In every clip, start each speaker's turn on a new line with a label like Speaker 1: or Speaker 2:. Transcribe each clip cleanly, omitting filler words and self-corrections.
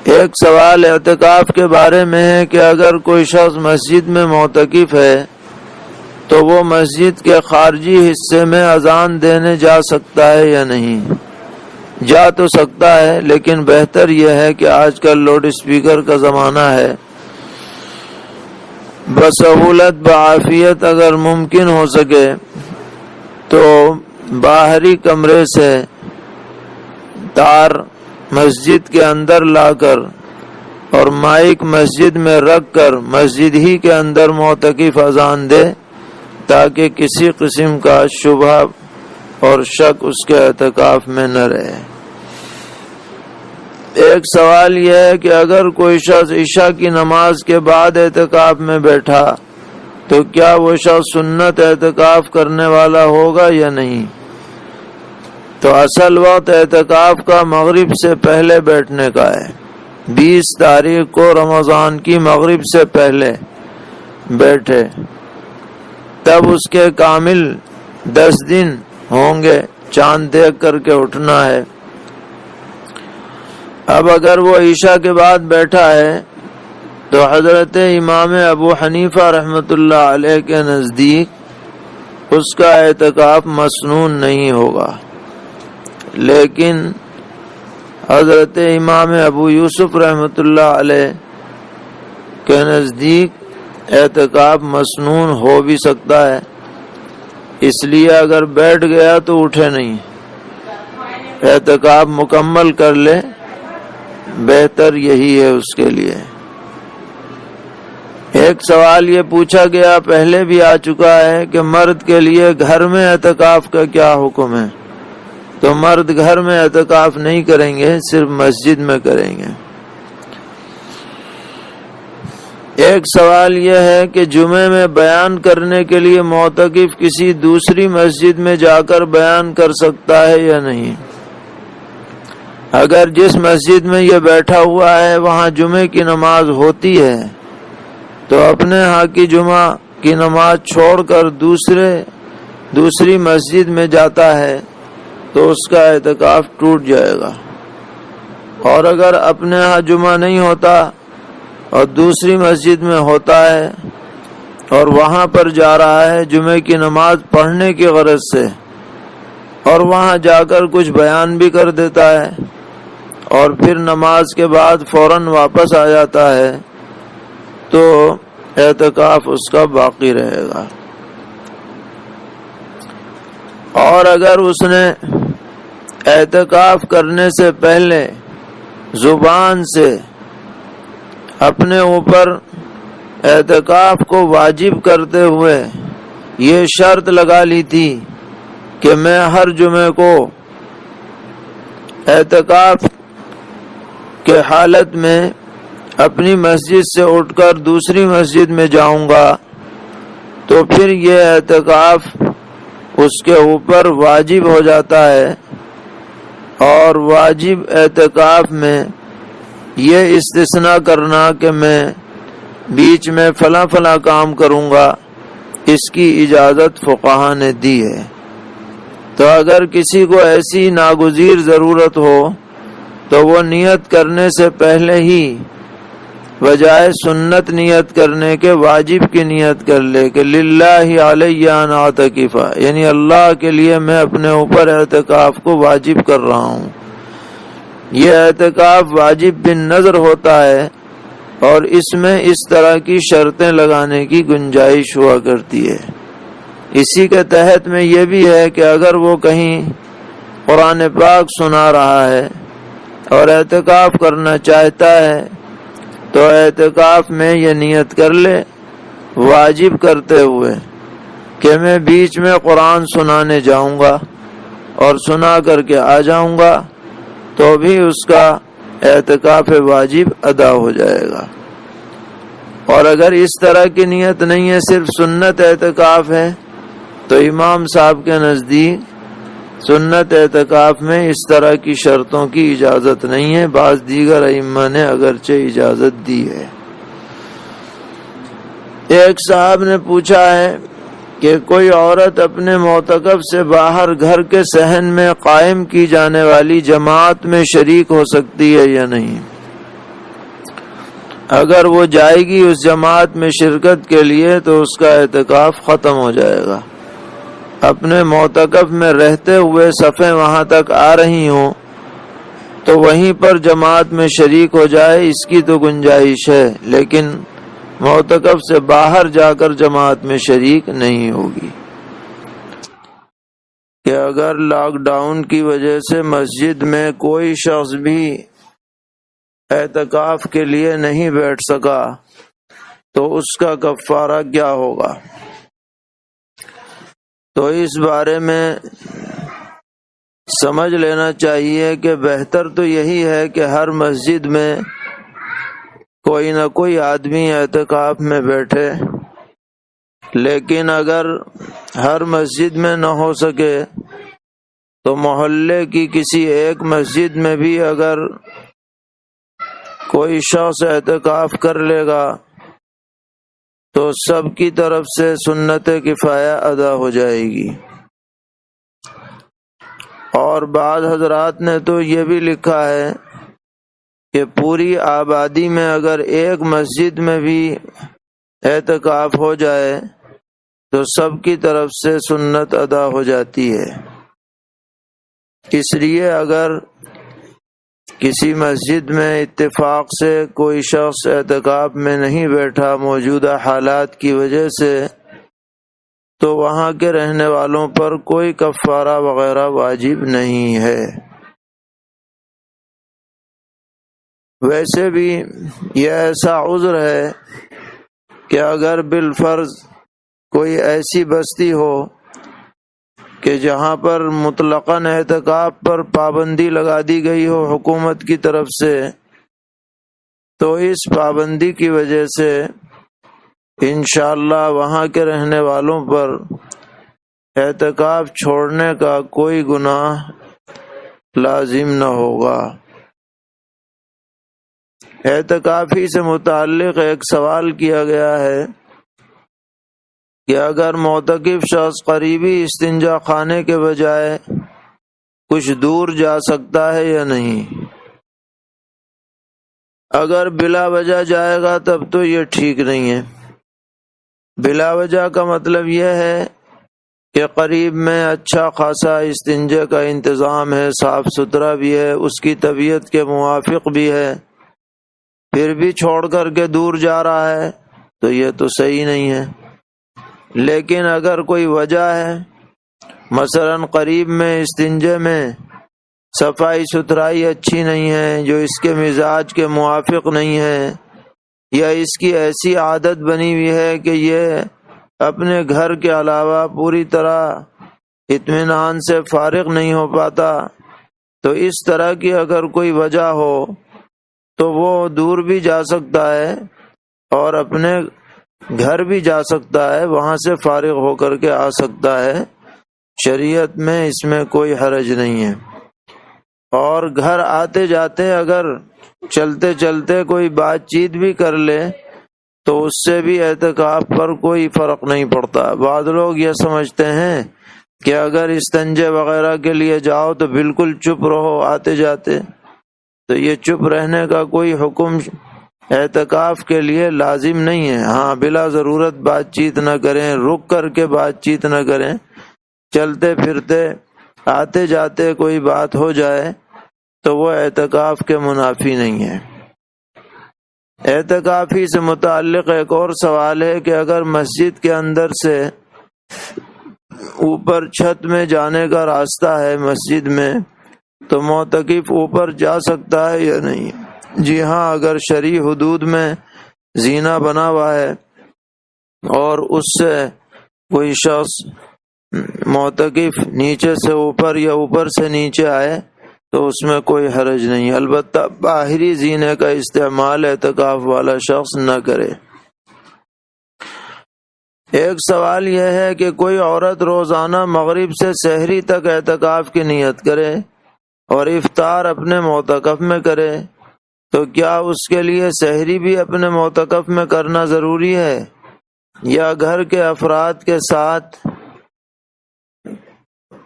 Speaker 1: ایک سوال اعتکاف کے بارے میں ہے کہ اگر کوئی شخص مسجد میں معتکف ہے تو وہ مسجد کے خارجی حصے میں اذان دینے جا سکتا ہے یا نہیں؟ جا تو سکتا ہے، لیکن بہتر یہ ہے کہ آج کل لاؤڈ اسپیکر کا زمانہ ہے، بسہولت بعافیت اگر ممکن ہو سکے تو باہری کمرے سے تار مسجد کے اندر لا کر اور مائک مسجد میں رکھ کر مسجد ہی کے اندر معتکف اذان دے، تاکہ کسی قسم کا شبہ اور شک اس کے اعتکاف میں نہ رہے۔ ایک سوال یہ ہے کہ اگر کوئی شخص عشاء کی نماز کے بعد اعتکاف میں بیٹھا تو کیا وہ شخص سنت اعتکاف کرنے والا ہوگا یا نہیں؟ تو اصل وقت اعتکاف کا مغرب سے پہلے بیٹھنے کا ہے۔ 20 تاریخ کو رمضان کی مغرب سے پہلے بیٹھے تب اس کے کامل 10 دن ہوں گے، چاند دیکھ کر کے اٹھنا ہے۔ اب اگر وہ عشاء کے بعد بیٹھا ہے تو حضرت امام ابو حنیفہ رحمۃ اللہ علیہ کے نزدیک اس کا اعتکاف مسنون نہیں ہوگا، لیکن حضرت امام ابو یوسف رحمۃ اللہ علیہ کے نزدیک اعتکاف مسنون ہو بھی سکتا ہے، اس لیے اگر بیٹھ گیا تو اٹھے نہیں، اعتکاف مکمل کر لے، بہتر یہی ہے اس کے لیے۔ ایک سوال یہ پوچھا گیا، پہلے بھی آ چکا ہے، کہ مرد کے لیے گھر میں اعتکاف کا کیا حکم ہے؟ تو مرد گھر میں اعتکاف نہیں کریں گے، صرف مسجد میں کریں گے۔ ایک سوال یہ ہے کہ جمعے میں بیان کرنے کے لیے معتکف کسی دوسری مسجد میں جا کر بیان کر سکتا ہے یا نہیں؟ اگر جس مسجد میں یہ بیٹھا ہوا ہے وہاں جمعے کی نماز ہوتی ہے تو اپنے ہاں کی جمعہ کی نماز چھوڑ کر دوسری مسجد میں جاتا ہے تو اس کا اعتکاف ٹوٹ جائے گا، اور اگر اپنے ہاں جمعہ نہیں ہوتا اور دوسری مسجد میں ہوتا ہے اور وہاں پر جا رہا ہے جمعے کی نماز پڑھنے کی غرض سے، اور وہاں جا کر کچھ بیان بھی کر دیتا ہے اور پھر نماز کے بعد فوراً واپس آ جاتا ہے، تو اعتکاف اس کا باقی رہے گا۔ اور اگر اس نے اعتکاف کرنے سے پہلے زبان سے اپنے اوپر اعتکاف کو واجب کرتے ہوئے یہ شرط لگا لی تھی کہ میں ہر جمعے کو اعتکاف کے حالت میں اپنی مسجد سے اٹھ کر دوسری مسجد میں جاؤں گا، تو پھر یہ اعتکاف اس کے اوپر واجب ہو جاتا ہے، اور واجب اعتکاف میں یہ استثناء کرنا کہ میں بیچ میں فلاں کام کروں گا، اس کی اجازت فقہا نے دی ہے۔ تو اگر کسی کو ایسی ناگزیر ضرورت ہو تو وہ نیت کرنے سے پہلے ہی بجائے سنت نیت کرنے کے واجب کی نیت کر لے کہ للہ علی ان اعتکف، یعنی اللہ کے لیے میں اپنے اوپر اعتکاف کو واجب کر رہا ہوں۔ یہ اعتکاف واجب بن نظر ہوتا ہے اور اس میں اس طرح کی شرطیں لگانے کی گنجائش ہوا کرتی ہے۔ اسی کے تحت میں یہ بھی ہے کہ اگر وہ کہیں قرآن پاک سنا رہا ہے اور اعتکاف کرنا چاہتا ہے تو اعتکاف میں یہ نیت کر لے واجب کرتے ہوئے کہ میں بیچ میں قرآن سنانے جاؤں گا اور سنا کر کے آ جاؤں گا، تو بھی اس کا اعتکاف واجب ادا ہو جائے گا۔ اور اگر اس طرح کی نیت نہیں ہے، صرف سنت اعتکاف ہے، تو امام صاحب کے نزدیک سنت اعتکاف میں اس طرح کی شرطوں کی اجازت نہیں ہے، بعض دیگر ائمہ نے اگرچہ اجازت دی ہے۔ ایک صاحب نے پوچھا ہے کہ کوئی عورت اپنے معتکف سے باہر گھر کے صحن میں قائم کی جانے والی جماعت میں شریک ہو سکتی ہے یا نہیں؟ اگر وہ جائے گی اس جماعت میں شرکت کے لیے تو اس کا اعتکاف ختم ہو جائے گا۔ اپنے معتکف میں رہتے ہوئے صفیں وہاں تک آ رہی ہوں تو وہیں پر جماعت میں شریک ہو جائے، اس کی تو گنجائش ہے، لیکن معتکف سے باہر جا کر جماعت میں شریک نہیں ہوگی۔ کہ اگر لاک ڈاؤن کی وجہ سے مسجد میں کوئی شخص بھی اعتکاف کے لیے نہیں بیٹھ سکا تو اس کا کفارہ کیا ہوگا؟ تو اس بارے میں سمجھ لینا چاہیے کہ بہتر تو یہی ہے کہ ہر مسجد میں کوئی نہ کوئی آدمی اعتکاف میں بیٹھے، لیکن اگر ہر مسجد میں نہ ہو سکے تو محلے کی کسی ایک مسجد میں بھی اگر کوئی شخص اعتکاف کر لے گا تو سب کی طرف سے سنت کفایہ ادا ہو جائے گی۔ اور بعض حضرات نے تو یہ بھی لکھا ہے کہ پوری آبادی میں اگر ایک مسجد میں بھی اعتکاف ہو جائے تو سب کی طرف سے سنت ادا ہو جاتی ہے۔ اس لیے اگر کسی مسجد میں اتفاق سے کوئی شخص اعتکاف میں نہیں بیٹھا موجودہ حالات کی وجہ سے تو وہاں کے رہنے والوں پر کوئی کفارہ وغیرہ واجب نہیں ہے۔ ویسے بھی یہ ایسا عذر ہے کہ اگر بالفرض کوئی ایسی بستی ہو کہ جہاں پر مطلقاً اعتکاف پر پابندی لگا دی گئی ہو حکومت کی طرف سے، تو اس پابندی کی وجہ سے انشاءاللہ وہاں کے رہنے والوں پر اعتکاف چھوڑنے کا کوئی گناہ لازم نہ ہوگا۔ اعتکافی سے متعلق ایک سوال کیا گیا ہے کہ اگر معتکف شخص قریبی استنجا خانے کے بجائے کچھ دور جا سکتا ہے یا نہیں؟ اگر بلا وجہ جائے گا تب تو یہ ٹھیک نہیں ہے۔ بلا وجہ کا مطلب یہ ہے کہ قریب میں اچھا خاصا استنجا کا انتظام ہے، صاف ستھرا بھی ہے، اس کی طبیعت کے موافق بھی ہے، پھر بھی چھوڑ کر کے دور جا رہا ہے تو یہ تو صحیح نہیں ہے۔ لیکن اگر کوئی وجہ ہے، مثلا قریب میں استنجے میں صفائی ستھرائی اچھی نہیں ہے جو اس کے مزاج کے موافق نہیں ہے، یا اس کی ایسی عادت بنی ہوئی ہے کہ یہ اپنے گھر کے علاوہ پوری طرح اطمینان سے فارغ نہیں ہو پاتا، تو اس طرح کی اگر کوئی وجہ ہو تو وہ دور بھی جا سکتا ہے اور اپنے گھر بھی جا سکتا ہے، وہاں سے فارغ ہو کر کے آ سکتا ہے، شریعت میں اس میں کوئی حرج نہیں ہے۔ اور گھر آتے جاتے اگر چلتے چلتے کوئی بات چیت بھی کر لے تو اس سے بھی اعتکاف پر کوئی فرق نہیں پڑتا۔ بعض لوگ یہ سمجھتے ہیں کہ اگر استنجے وغیرہ کے لیے جاؤ تو بالکل چپ رہو آتے جاتے، تو یہ چپ رہنے کا کوئی حکم اعتکاف کے لیے لازم نہیں ہے۔ ہاں بلا ضرورت بات چیت نہ کریں، رک کر کے بات چیت نہ کریں، چلتے پھرتے آتے جاتے کوئی بات ہو جائے تو وہ اعتکاف کے منافی نہیں ہے۔ اعتکافی سے متعلق ایک اور سوال ہے کہ اگر مسجد کے اندر سے اوپر چھت میں جانے کا راستہ ہے مسجد میں تو معتکف اوپر جا سکتا ہے یا نہیں؟ جی ہاں، اگر شرعی حدود میں زینہ بنا ہوا ہے اور اس سے کوئی شخص معتکف نیچے سے اوپر یا اوپر سے نیچے آئے تو اس میں کوئی حرج نہیں، البتہ باہری زینے کا استعمال اعتکاف والا شخص نہ کرے۔ ایک سوال یہ ہے کہ کوئی عورت روزانہ مغرب سے سحری تک اعتکاف کی نیت کرے اور افطار اپنے معتکف میں کرے تو کیا اس کے لیے سحری بھی اپنے معتکف میں کرنا ضروری ہے، یا گھر کے افراد کے ساتھ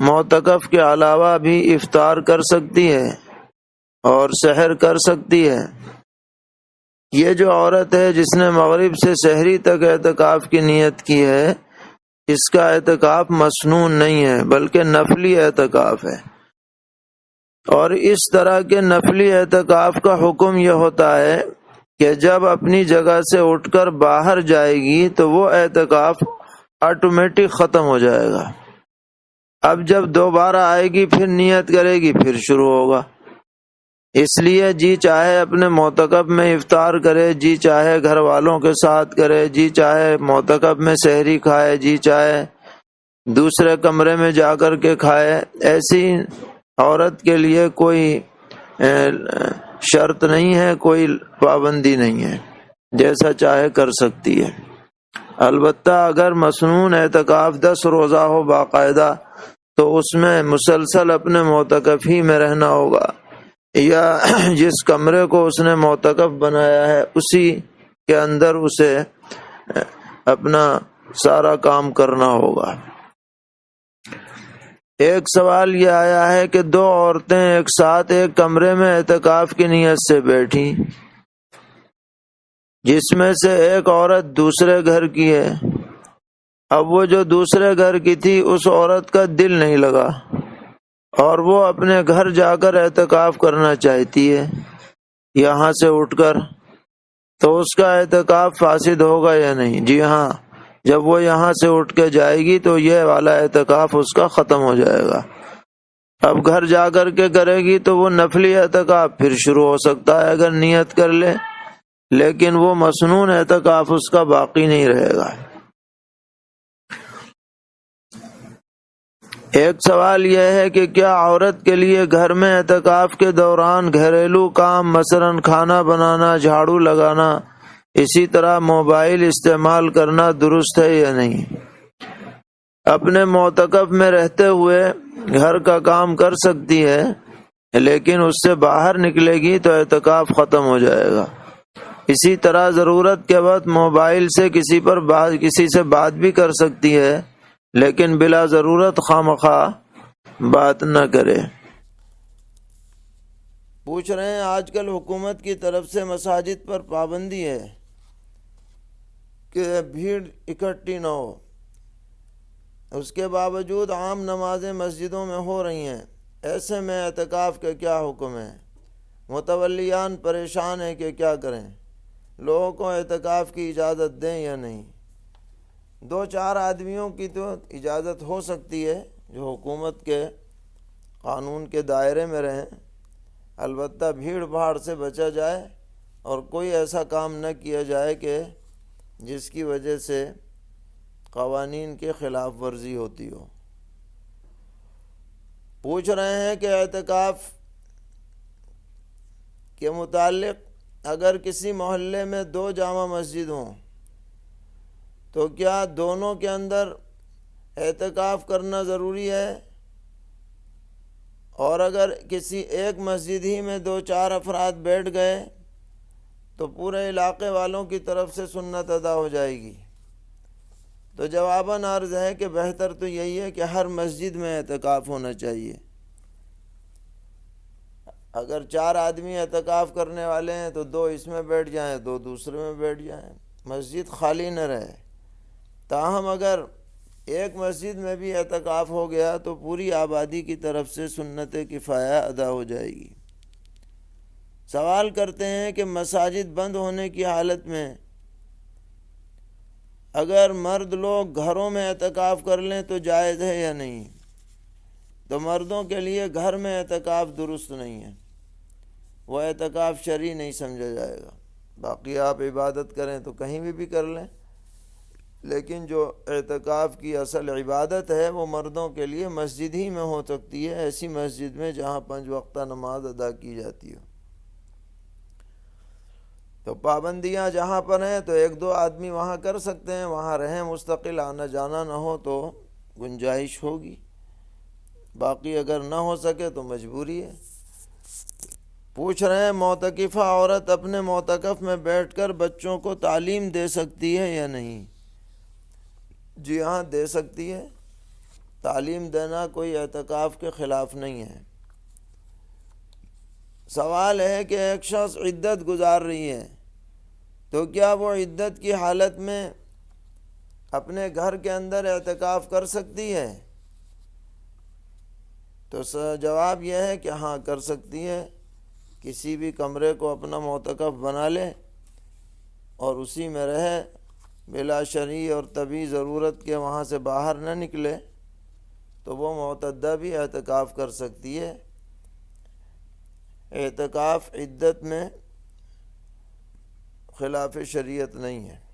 Speaker 1: معتکف کے علاوہ بھی افطار کر سکتی ہے اور سحر کر سکتی ہے؟ یہ جو عورت ہے جس نے مغرب سے سحری تک اعتکاف کی نیت کی ہے، اس کا اعتکاف مسنون نہیں ہے بلکہ نفلی اعتکاف ہے، اور اس طرح کے نفلی اعتکاف کا حکم یہ ہوتا ہے کہ جب اپنی جگہ سے اٹھ کر باہر جائے گی تو وہ اعتکاف آٹومیٹک ختم ہو جائے گا۔ اب جب دوبارہ آئے گی پھر نیت کرے گی، پھر شروع ہوگا۔ اس لیے جی چاہے اپنے معتکف میں افطار کرے، جی چاہے گھر والوں کے ساتھ کرے، جی چاہے معتکف میں سحری کھائے، جی چاہے دوسرے کمرے میں جا کر کے کھائے، ایسی عورت کے لیے کوئی شرط نہیں ہے، کوئی پابندی نہیں ہے، جیسا چاہے کر سکتی ہے۔ البتہ اگر مسنون اعتکاف 10 روزہ ہو باقاعدہ تو اس میں مسلسل اپنے معتکف ہی میں رہنا ہوگا، یا جس کمرے کو اس نے معتکف بنایا ہے اسی کے اندر اسے اپنا سارا کام کرنا ہوگا۔ ایک سوال یہ آیا ہے کہ 2 عورتیں ایک ساتھ ایک کمرے میں اعتکاف کی نیت سے بیٹھی، جس میں سے ایک عورت دوسرے گھر کی ہے۔ اب وہ جو دوسرے گھر کی تھی اس عورت کا دل نہیں لگا اور وہ اپنے گھر جا کر اعتکاف کرنا چاہتی ہے یہاں سے اٹھ کر، تو اس کا اعتکاف فاسد ہوگا یا نہیں؟ جی ہاں، جب وہ یہاں سے اٹھ کے جائے گی تو یہ والا اعتکاف اس کا ختم ہو جائے گا۔ اب گھر جا کر کے کرے گی تو وہ نفلی اعتکاف پھر شروع ہو سکتا ہے اگر نیت کر لے، لیکن وہ مسنون اعتکاف اس کا باقی نہیں رہے گا۔ ایک سوال یہ ہے کہ کیا عورت کے لیے گھر میں اعتکاف کے دوران گھریلو کام مثلا کھانا بنانا، جھاڑو لگانا، اسی طرح موبائل استعمال کرنا درست ہے یا نہیں؟ اپنے معتکف میں رہتے ہوئے گھر کا کام کر سکتی ہے، لیکن اس سے باہر نکلے گی تو اعتکاف ختم ہو جائے گا۔ اسی طرح ضرورت کے وقت موبائل سے کسی سے بات بھی کر سکتی ہے، لیکن بلا ضرورت خواہ بات نہ کرے۔ پوچھ رہے ہیں آج کل حکومت کی طرف سے مساجد پر پابندی ہے کہ بھیڑ اکٹھی نہ ہو، اس کے باوجود عام نمازیں مسجدوں میں ہو رہی ہیں، ایسے میں اعتکاف کا کیا حکم ہے؟ متولیان پریشان ہیں کہ کیا کریں، لوگوں کو اعتکاف کی اجازت دیں یا نہیں؟ 2-4 آدمیوں کی تو اجازت ہو سکتی ہے جو حکومت کے قانون کے دائرے میں رہیں، البتہ بھیڑ بھاڑ سے بچا جائے اور کوئی ایسا کام نہ کیا جائے کہ جس کی وجہ سے قوانین کے خلاف ورزی ہوتی ہو۔ پوچھ رہے ہیں کہ اعتکاف کے متعلق اگر کسی محلے میں 2 جامع مسجد ہوں تو کیا دونوں کے اندر اعتکاف کرنا ضروری ہے؟ اور اگر کسی ایک مسجد ہی میں 2-4 افراد بیٹھ گئے تو پورے علاقے والوں کی طرف سے سنت ادا ہو جائے گی؟ تو جواباً عرض ہے کہ بہتر تو یہی ہے کہ ہر مسجد میں اعتکاف ہونا چاہیے۔ اگر 4 آدمی اعتکاف کرنے والے ہیں تو 2 اس میں بیٹھ جائیں، 2 دوسرے میں بیٹھ جائیں، مسجد خالی نہ رہے۔ تاہم اگر ایک مسجد میں بھی اعتکاف ہو گیا تو پوری آبادی کی طرف سے سنت کفایہ ادا ہو جائے گی۔ سوال کرتے ہیں کہ مساجد بند ہونے کی حالت میں اگر مرد لوگ گھروں میں اعتکاف کر لیں تو جائز ہے یا نہیں؟ تو مردوں کے لیے گھر میں اعتکاف درست نہیں ہے، وہ اعتکاف شرعی نہیں سمجھا جائے گا۔ باقی آپ عبادت کریں تو کہیں بھی کر لیں، لیکن جو اعتکاف کی اصل عبادت ہے وہ مردوں کے لیے مسجد ہی میں ہو سکتی ہے، ایسی مسجد میں جہاں 5 وقتہ نماز ادا کی جاتی ہو۔ تو پابندیاں جہاں پر ہیں تو 1-2 آدمی وہاں کر سکتے ہیں، وہاں رہیں، مستقل آنا جانا نہ ہو تو گنجائش ہوگی، باقی اگر نہ ہو سکے تو مجبوری ہے۔ پوچھ رہے ہیں معتکفہ عورت اپنے معتکف میں بیٹھ کر بچوں کو تعلیم دے سکتی ہے یا نہیں؟ جی ہاں، دے سکتی ہے، تعلیم دینا کوئی اعتکاف کے خلاف نہیں ہے۔ سوال ہے کہ ایک شخص عدت گزار رہی ہے تو کیا وہ عدت کی حالت میں اپنے گھر کے اندر اعتکاف کر سکتی ہے؟ تو جواب یہ ہے کہ ہاں کر سکتی ہے۔ کسی بھی کمرے کو اپنا معتکف بنا لے اور اسی میں رہے، بلا شرعی اور طبی ضرورت کے وہاں سے باہر نہ نکلے، تو وہ معتدہ بھی اعتکاف کر سکتی ہے۔ اعتکاف عدت میں خلاف شریعت نہیں ہے۔